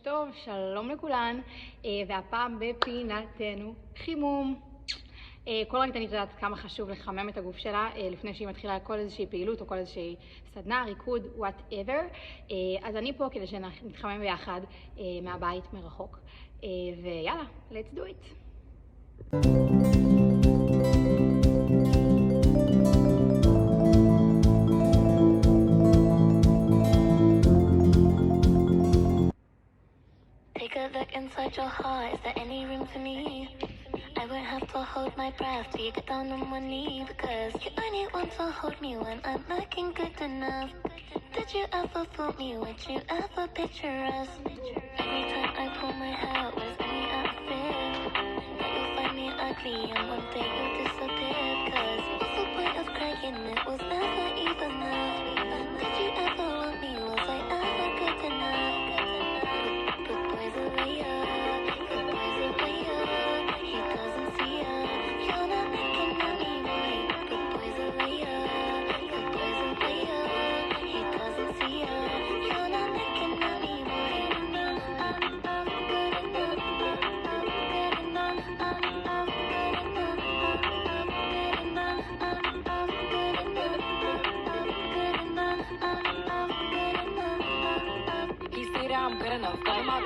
טוב, שלום לכולן, והפעם בפינתנו חימום. כל רגע אני יודעת כמה חשוב לחמם את הגוף שלה לפני שהיא מתחילה כל איזושהי פעילות או כל איזושהי סדנה, ריקוד, whatever. אז אני פה כדי שנתחמם ביחד מהבית מרחוק. ויאללה, let's do it. Take a look inside your heart, is there any room for me? I won't have to hold my breath till you get down on one knee, because you only want to hold me when I'm looking good enough. Did you ever fool me? Would you ever picture us? Every time I pull my hair out, was any out of fear that you'll find me ugly and one day you'll disappear? Cause what's the point of crying? It was never even enough. Did you ever want me? Was I ever good enough? Good boys are liar, good boys are liar. He doesn't see ya. You're not making money, boy. Good boys are liar, good boys are liar. He doesn't see ya. You're not making money, boy. I'm good enough. I'm good enough. I'm good enough. I'm good enough. I'm good enough. He say that I'm good enough, but I'm not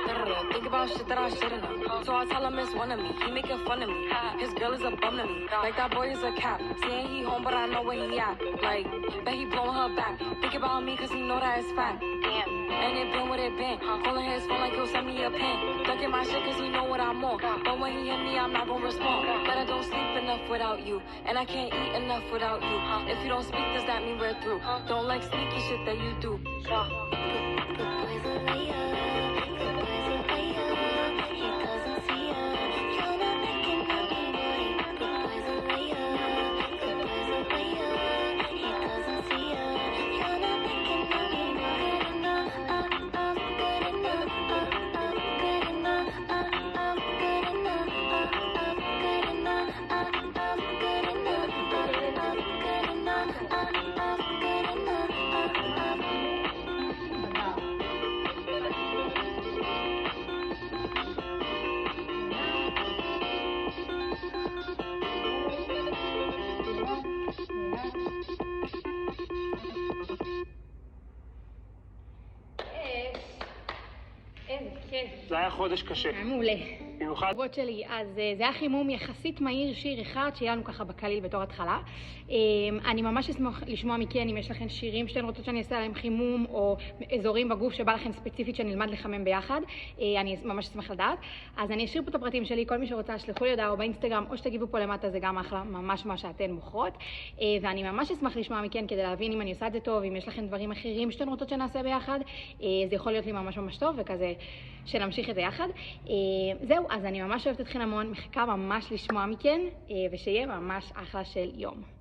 think about shit that I shouldn't have. So I tell him it's one of me. He making fun of me. His girl is a bum to me. Like that boy is a cap. Saying he home, but I know where he at. Like, bet he blowing her back. Think about me, cause he know that it's fat. Damn. And it been what it been. Calling his phone like he'll send me a pin. Look at my shit cause he know what I'm on. But when he hit me, I'm not gonna respond. But I don't sleep enough without you. And I can't eat enough without you. If you don't speak, does that mean we're through? Don't like sneaky shit that you do. Good boys are liar, good boys are liar. He doesn't see ya. You're not making money, boy. Good boys are liar, good boys are liar. He doesn't see ya. You're not making money, boy. Good enough, good enough, good enough, good enough, good enough, good enough, good איזה כיף. זה היה חודש קשה. היה מעולה. במיוחד. חובות שלי, אז זה היה חימום יחסית מהיר, שיר אחד שיהיה לנו ככה בקליל בתור התחלה. אני ממש אשמח לשמוע מכן אם יש לכם שירים שאתן רוצות שאני אעשה עליהם חימום, או אזורים בגוף שבא לכם ספציפית שנלמד לחמם ביחד. אני ממש אשמח לדעת. אז אני אשאיר פה את הפרטים שלי, כל מי שרוצה שלחו לי הודעה או באינסטגרם, או שתגיבו פה למטה, זה גם אחלה, ממש מה שאתן בוחרות. ואני ממש אשמח לשמוע מכן כדי להבין אם אני עושה את זה טוב, אם יש לכם דברים אחרים שאתן רוצות שנעשה ביחד. זה יכול להיות לי ממש ממש טוב, וכזה שנמשיך את זה יחד. זהו, אז אני ממש אוהבת אתכן המון, מחכה ממש לשמוע מכן, ושיהיה ממש אחלה של יום.